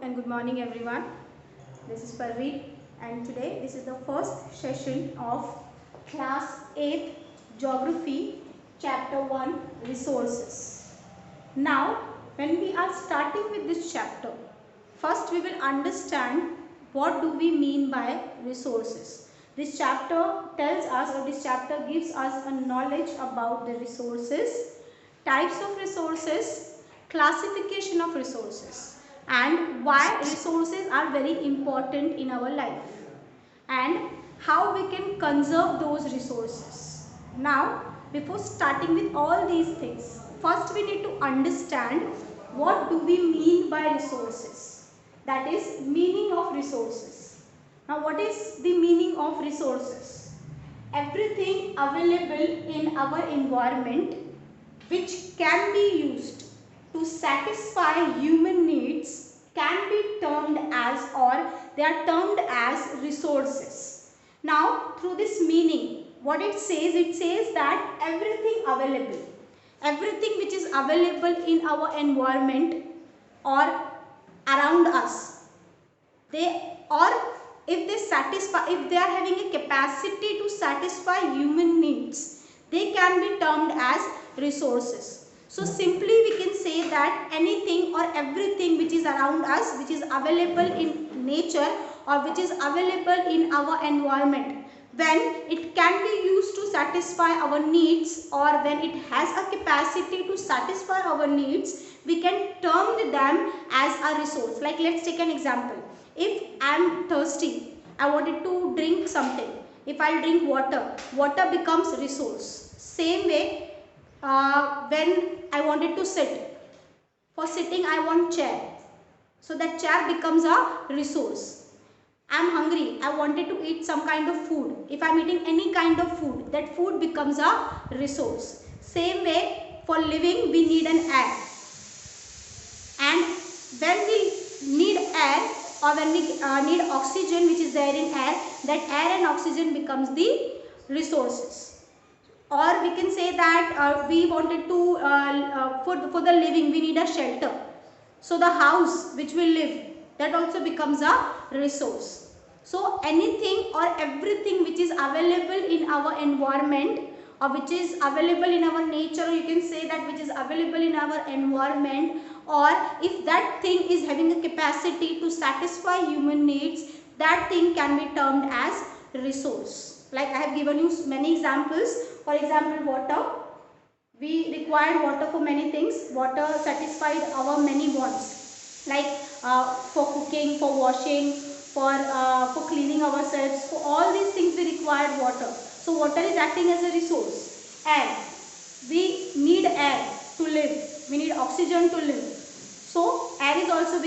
and good morning everyone. This is Parveer and today this is the first session of class 8 geography chapter 1 resources. Now when we are starting with this chapter, first we will understand what do we mean by resources. This chapter tells us, or this chapter gives us a knowledge about the resources, types of resources, classification of resources, and why resources are very important in our life and how we can conserve those resources. Now, before starting with all these things, first we need to understand what do we mean by resources. That is meaning of resources. Now, what is the meaning of resources? Everything available in our environment which can be used to satisfy human needs can be termed as, or they are termed as resources. Now through this meaning, what it says that everything which is available in our environment or around us, if they are having a capacity to satisfy human needs, they can be termed as resources. So simply we can say that anything or everything which is around us, which is available in nature or which is available in our environment, when it can be used to satisfy our needs or when it has a capacity to satisfy our needs, we can term them as a resource. Like let's take an example. If I am thirsty, I wanted to drink something. If I drink water, water becomes resource. Same way, when I wanted to sit, for sitting I want chair. So that chair becomes a resource. I am hungry, I wanted to eat some kind of food. If I am eating any kind of food, that food becomes a resource. Same way, for living we need an air. And when we need air, or when we need oxygen which is there in air, that air and oxygen becomes the resources. Or we can say that we wanted to, for the living we need a shelter. So the house which we live, that also becomes a resource. So anything or everything which is available in our environment or which is available in our nature, or you can say that which is available in our environment, or if that thing is having a capacity to satisfy human needs, that thing can be termed as resource. Like I have given you many examples. For example, water. We required water for many things. Water satisfied our many wants, like for cooking, for washing, for cleaning ourselves. For all these things we required water. So water is acting as a resource. Air. We need air to live. We need oxygen to live. So air is also a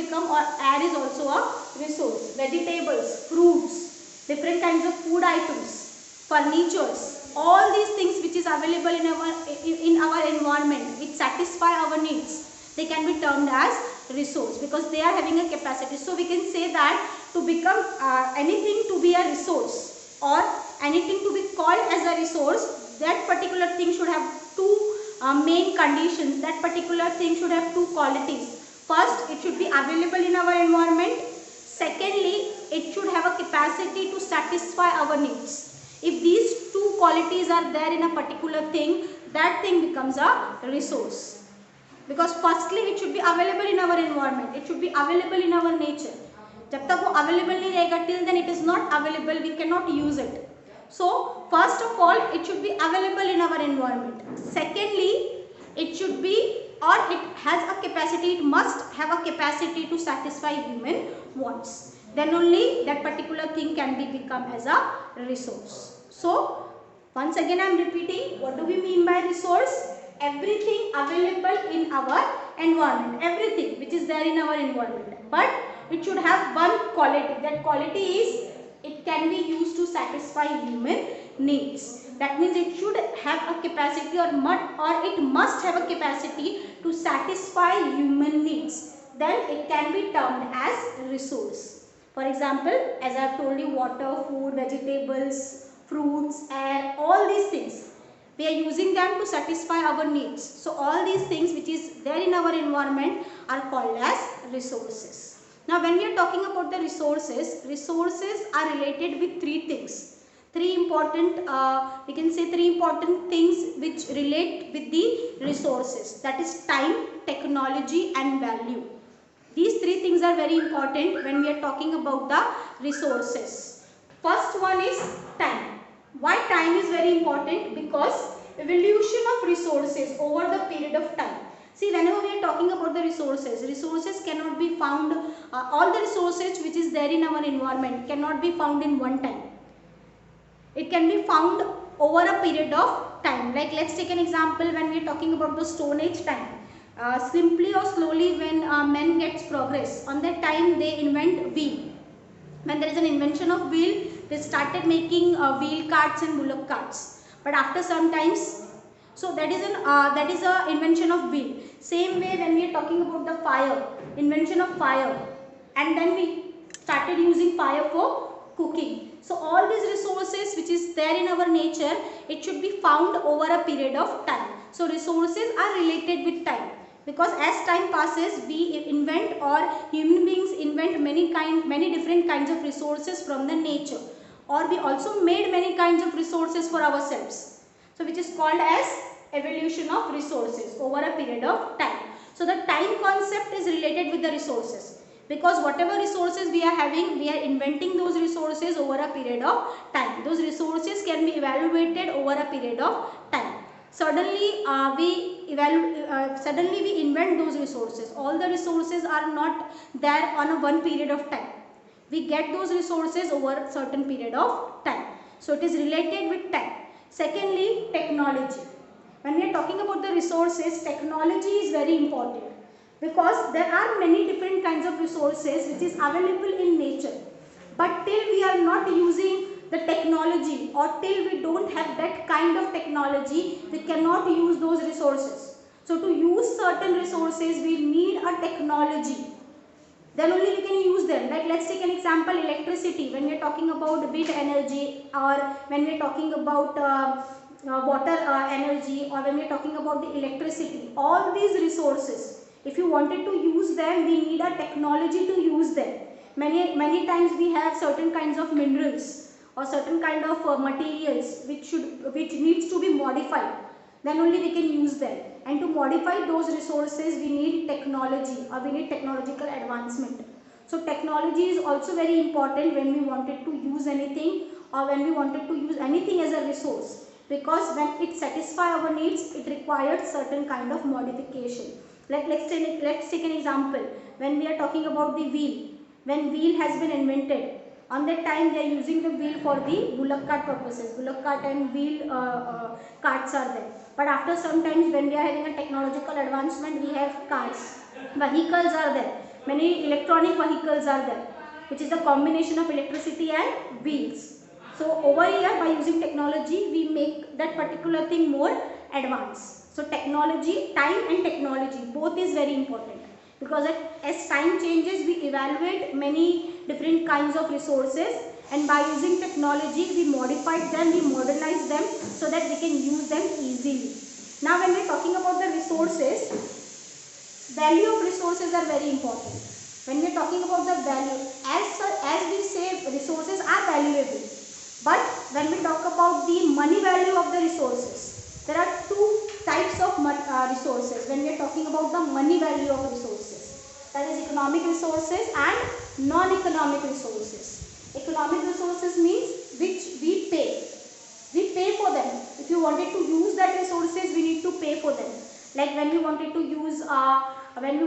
resource. Vegetables, fruits, different kinds of food items, furnitures, all these things which is available in our environment, which satisfy our needs, they can be termed as resource because they are having a capacity. So we can say that to become anything to be a resource or anything to be called as a resource, that particular thing should have two main conditions. That particular thing should have two qualities. First, it should be available in our environment. Secondly, it should have a capacity to satisfy our needs. If these two qualities are there in a particular thing, that thing becomes a resource. Because firstly, it should be available in our environment. It should be available in our nature. जब तक वो available नहीं रहेगा, till then it is not available, we cannot use it. So, first of all, it should be available in our environment. Secondly, it should be, or it has a capacity, it must have a capacity to satisfy human wants. Then only that particular thing can be become as a resource. So, once again I am repeating, what do we mean by resource? Everything available in our environment, everything which is there in our environment. But it should have one quality. That quality is, it can be used to satisfy human needs. That means it should have a capacity or it must have a capacity to satisfy human needs. Then it can be termed as resource. For example, as I have told you, water, food, vegetables, fruits, air, all these things, we are using them to satisfy our needs. So all these things which is there in our environment are called as resources. Now when we are talking about the resources, resources are related with three things. Three important, we can say three important things which relate with the resources. That is time, technology and value. These three things are very important when we are talking about the resources. First one is time. Why time is very important? Because evolution of resources over the period of time. See, whenever we are talking about the resources, resources cannot be found, all the resources which is there in our environment cannot be found in one time. It can be found over a period of time. Like let's take an example when we are talking about the Stone Age time. Simply or slowly when men gets progress, on that time they invent wheel. When there is an invention of wheel, they started making wheel carts and bullock carts. But after some times, so that is a invention of wheel. Same way when we are talking about the fire, invention of fire, and then we started using fire for cooking. So all these resources which is there in our nature, it should be found over a period of time. So resources are related with time, because as time passes we invent, or human beings invent many different kinds of resources from the nature, or we also made many kinds of resources for ourselves. So which is called as evolution of resources over a period of time. So the time concept is related with the resources, because whatever resources we are having, we are inventing those resources over a period of time. Those resources can be evaluated over a period of time. Suddenly we invent those resources. All the resources are not there on a one period of time. We get those resources over a certain period of time. So it is related with time. Secondly, technology. When we are talking about the resources, technology is very important, because there are many different kinds of resources which is available in nature. But till we are not using the technology, or till we don't have that kind of technology, we cannot use those resources. So to use certain resources, we need a technology. Then only we can use them. Like let's take an example, electricity. When we are talking about wind energy, or when we are talking about water energy, or when we are talking about the electricity, all these resources, if you wanted to use them, we need a technology to use them. Many times we have certain kinds of minerals or certain kind of materials which needs to be modified. Then only we can use them. And to modify those resources, we need technology, or we need technological advancement. So technology is also very important when we wanted to use anything, or when we wanted to use anything as a resource, because when it satisfies our needs, it requires certain kind of modification. Like let's take an example. When we are talking about the wheel, when wheel has been invented, on that time they are using the wheel for the bullock cart purposes. Bullock cart and wheel carts are there. But after some times, when we are having a technological advancement, we have cars. Vehicles are there. Many electronic vehicles are there, which is the combination of electricity and wheels. So over here, by using technology, we make that particular thing more advanced. So technology, time and technology, both is very important, because as time changes, we evaluate many different kinds of resources, and by using technology, we modify them, we modernize them, so that we can use them easily. Now when we are talking about the resources, value of resources are very important. When we are talking about the value, as we say, resources are valuable, but when we talk about the money value of the resources, there are two types of resources. When we are talking about the money value of resources, that is economic resources and non-economic resources. Economic resources means which we pay. We pay for them. If you wanted to use that resources, we need to pay for them. Like when we wanted to use, example, when we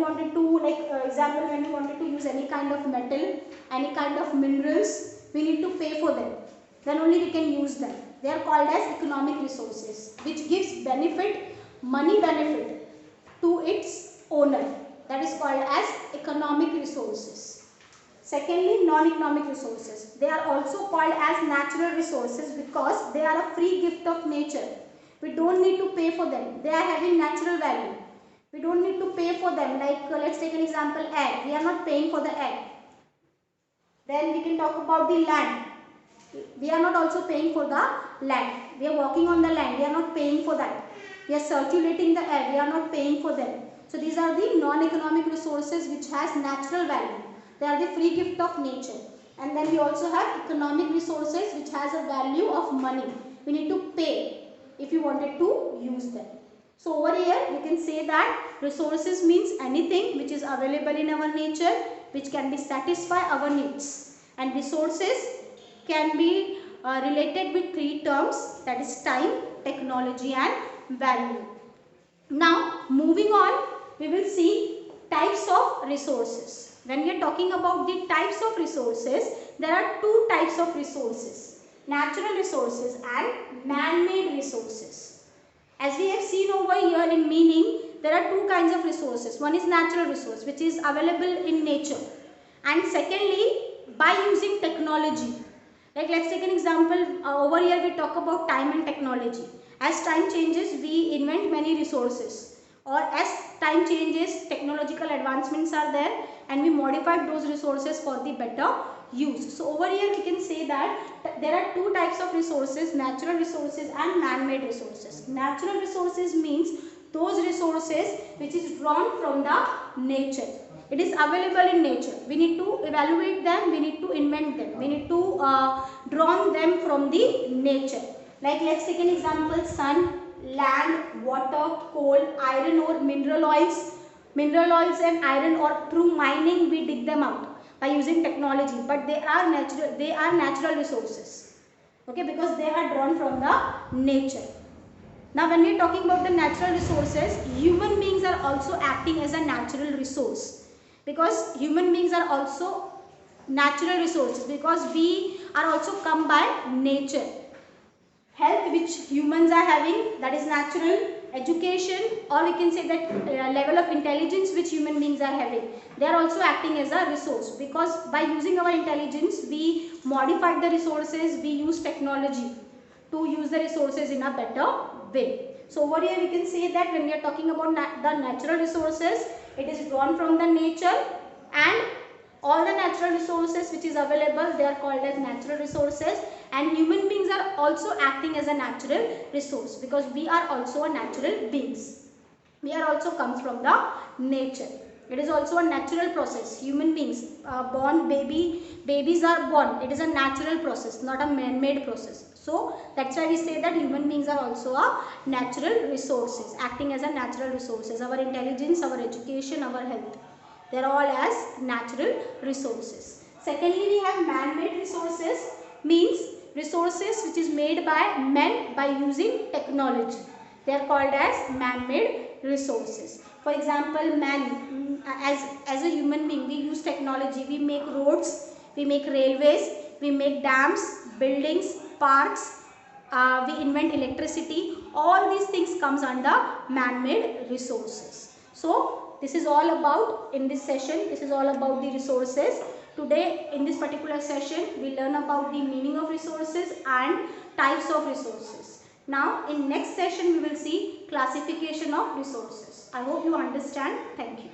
wanted to use any kind of metal, any kind of minerals, we need to pay for them. Then only we can use them. They are called as economic resources, which gives benefit, money benefit to its owner. That is called as economic resources. Secondly, non-economic resources. They are also called as natural resources, because they are a free gift of nature. We don't need to pay for them. They are having natural value. We don't need to pay for them. Like let's take an example, egg. We are not paying for the egg. Then we can talk about the land. We are not also paying for the land. We are walking on the land. We are not paying for that. We are circulating the air. We are not paying for them. So these are the non-economic resources which has natural value. They are the free gift of nature. And then we also have economic resources, which has a value of money. We need to pay if you wanted to use them. So over here you can say that resources means anything which is available in our nature, which can be satisfy our needs. And resources can be related with three terms, that is time, technology and value. Now moving on, we will see types of resources. When we are talking about the types of resources, there are two types of resources: natural resources and man-made resources. As we have seen over here in meaning, there are two kinds of resources. One is natural resource, which is available in nature, and secondly by using technology. Like let's take an example. Over here we talk about time and technology. As time changes, we invent many resources, or as time changes, technological advancements are there and we modify those resources for the better use. So over here we can say that there are two types of resources: natural resources and man-made resources. Natural resources means those resources which is drawn from the nature. It is available in nature. We need to evaluate them, we need to invent them, we need to draw them from the nature. Like let's take an example: sun, land, water, coal, iron ore, mineral oils. Mineral oils and iron ore, through mining we dig them out by using technology, but they are natural resources. Okay, because they are drawn from the nature. Now when we are talking about the natural resources, human beings are also acting as a natural resource, because human beings are also natural resources, because we are also come by nature. Health which humans are having, that is natural. Education, or we can say that level of intelligence which human beings are having, they are also acting as a resource, because by using our intelligence we modify the resources, we use technology to use the resources in a better way. So over here we can say that when we are talking about the natural resources, it is drawn from the nature, and all the natural resources which is available, they are called as natural resources. And human beings are also acting as a natural resource, because we are also a natural beings. We are also comes from the nature. It is also a natural process. Human beings babies are born. It is a natural process, not a man-made process. So that's why we say that human beings are also a natural resources, acting as a natural resources. Our intelligence, our education, our health, they are all as natural resources. Secondly, we have man-made resources, means resources which is made by men by using technology. They are called as man-made resources. For example, man, as a human being, we use technology. We make roads, we make railways, we make dams, buildings, parks, we invent electricity. All these things comes under man-made resources. So this is all about, in this session, this is all about the resources. Today in this particular session we learn about the meaning of resources and types of resources. Now in next session we will see classification of resources. I hope you understand. Thank you.